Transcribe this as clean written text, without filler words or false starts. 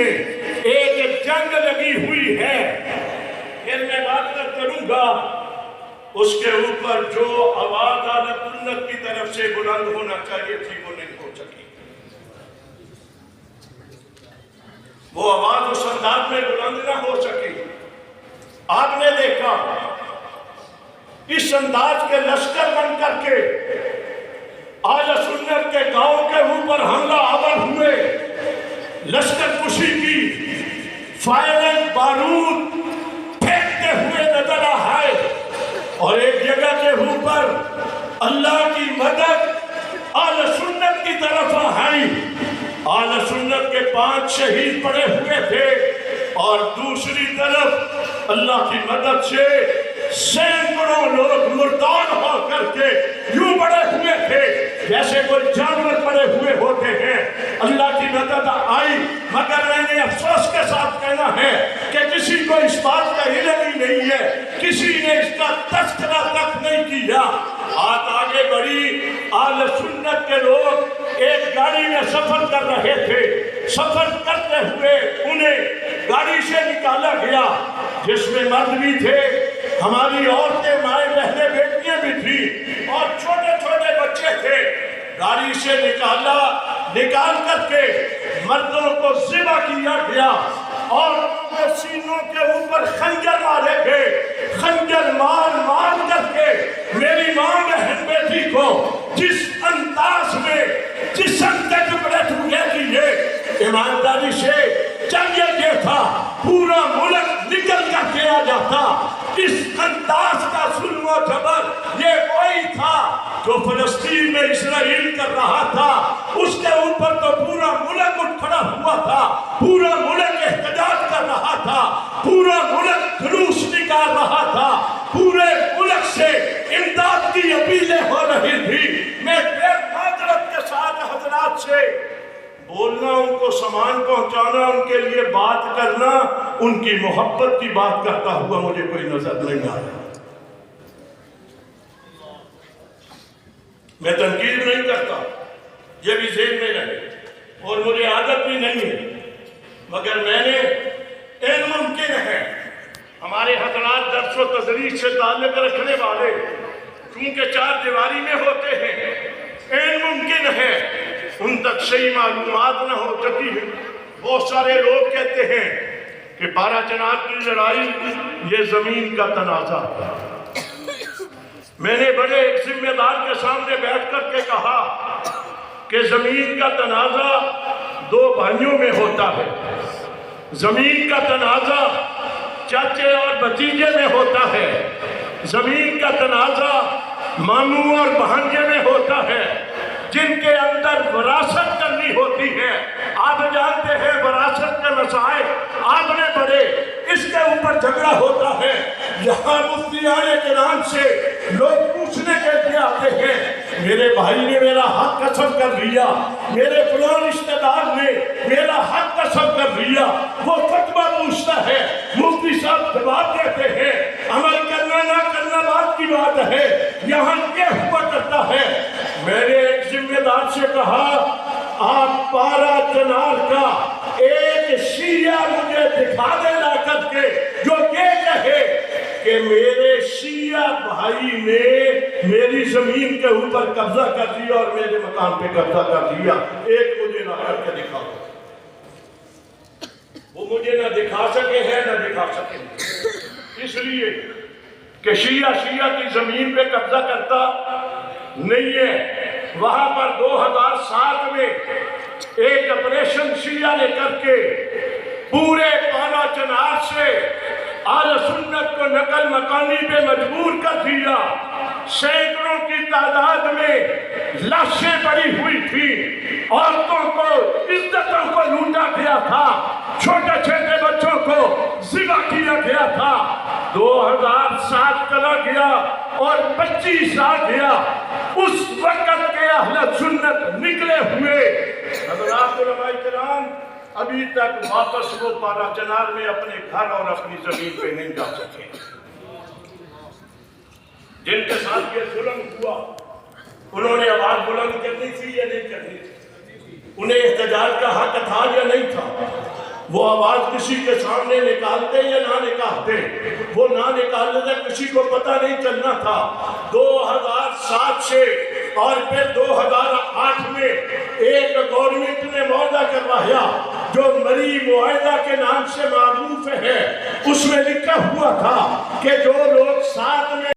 میں ایک جنگ لگی ہوئی ہے. پھر میں بات کروں گا اس کے اوپر جو آواز اعلیٰ سنت کی طرف سے بلند ہونا چاہیے تھی وہ نہیں ہو سکی. وہ آواز اس انداز میں بلند نہ ہو سکی. آپ نے دیکھا اس انداز کے لشکر بن کر کے اعلیٰ سنت کے گاؤں کے اوپر حملہ آور ہوئے, لشکر کشی کی, فائرنگ بارود پھینکتے ہوئے نظر آئے, اور ایک جگہ کے اوپر اللہ کی مدد اعلیٰ سنت کی طرف آئی. اعلیٰ سنت کے 5 شہید پڑے ہوئے تھے, اور دوسری طرف اللہ کی مدد سے سینکڑوں لوگ مردار ہو کر کے یوں پڑے ہوئے تھے جیسے کوئی جانور پڑے ہوئے ہوتے ہیں. اللہ کی مدد آئی, مگر میں نے افسوس کے ساتھ کہنا ہے کہ کسی کو اس بات کا علم ہی نہیں ہے, کسی نے اس کا تذکرہ تک نہیں کیا. بات آگے بڑھی, اہل سنت کے لوگ ایک گاڑی میں سفر کر رہے تھے. سفر کرتے ہوئے انہیں گاڑی سے نکالا گیا جس میں مرد بھی تھے, ہماری عورتیں, مائیں, بہنیں, بیٹیاں بھی تھیں, اور چھوٹے چھوٹے بچے تھے. گاڑی سے نکال کر کے مردوں کو ذبح کیا گیا, اور ان کے سینوں کے اوپر خنجر مارے گئے. خنجر مار کر کے میری ماں بہن بیٹی کو جس انداز میں جسم کے ٹکڑے ٹکڑے کیے, ایمانداری سے چاہیے یہ تھا پورا ملک نکل کر کے آ جاتا. اس انداز کا ظلم و جبر یہ وہی تھا جو فلسطین میں اسرائیل کر رہا تھا. اس کے اوپر تو پورا ملک اٹھ کھڑا ہوا تھا, پورا ملک احتجاج کر رہا تھا, پورا ملک جلوس نکال رہا تھا, پورے ملک سے امداد کی اپیلیں ہو رہی تھی. میں بے معذرت کے ساتھ حضرات سے بولنا, ان کو سامان پہنچانا, ان کے لیے بات کرنا, ان کی محبت کی بات کرتا ہوا مجھے کوئی نظر نہیں آیا. میں تنقید نہیں کرتا, یہ بھی ذہن میں رہے, اور مجھے عادت بھی نہیں ہے, مگر میں نے این ممکن ہے ہمارے حضرات درس و تدریس سے تعلق رکھنے والے چونکہ 4 دیواری میں ہوتے ہیں, این ممکن ہے ان تک صحیح معلومات نہ ہو سکی ہے. بہت سارے لوگ کہتے ہیں کہ 12 چنار کی لڑائی یہ زمین کا تنازع ہے. میں نے بڑے ایک ذمہ دار کے سامنے بیٹھ کر کے کہا کہ زمین کا تنازع 2 بھائیوں میں ہوتا ہے. زمین کا تنازع چاچے اور بھتیجے میں ہوتا ہے. زمین کا تنازع ماموں اور بھانجے میں ہوتا ہے, جن کے اندر وراثت کرنی ہوتی ہے. آپ جانتے ہیں وراثت کے مسائل آپ نے پڑھے, اس کے اوپر جھگڑا ہوتا ہے. یہاں مفتیان کرام سے لوگ پوچھنے کے لیے آتے ہیں, میرے بھائی نے میرا حق قسم کر لیا, میرے فلاں رشتہ دار نے میرا حق قسم کر لیا. وہ فتویٰ پوچھتا ہے, مفتی صاحب جواب دیتے ہیں, عمل کرنا نہ کرنا بات کی بات ہے, یہاں یہ ہوا کرتا ہے. میں نے ایک ذمہ دار سے کہا, آپ 12 چنار کا ایک شیعہ مجھے دکھا دے لا کر کے جو یہ کہے کہ میرے شیعہ بھائی نے میری زمین کے اوپر قبضہ کر دیا اور میرے مکان پہ قبضہ کر دیا. ایک مجھے لا کر کے دکھا. وہ مجھے نہ دکھا سکے ہیں نہ دکھا سکیں, اس لیے کہ شیعہ کی زمین پہ قبضہ کرتا نہیں ہے. وہاں پر 2007 میں ایک آپریشن شیعہ نے کر کے پورے 12 چنار سے اہل سنت کو نقل مکانی پہ مجبور کر دیا. سینکڑوں کی تعداد میں لاشیں پڑی ہوئی تھی, عورتوں کو عزتوں کو لوٹا گیا تھا, چھوٹے چھوٹے بچوں کو ذبح کیا گیا تھا. 2007 چلا گیا اور 25 آ گیا. اس وقت کے اہل سنت نکلے ہوئے حضرات علماء کرام ابھی تک واپس وہ 12 چنار میں اپنے گھر اور اپنی زمین پہ نہیں جا سکے. جن کے ساتھ یہ ظلم ہوا انہوں نے آواز بلند کرنی تھی یا نہیں کرنی تھی؟ انہیں احتجاج کا حق تھا یا نہیں تھا؟ وہ آواز کسی کے سامنے نکالتے یا نہ نکالتے، وہ نہ نکالنے سے کسی کو پتہ نہیں چلنا تھا۔ 2007 سے اور پھر 2008 میں ایک گورنمنٹ نے معاہدہ کروایا جو مری معاہدہ کے نام سے معروف ہے، اس میں لکھا ہوا تھا کہ جو لوگ ساتھ میں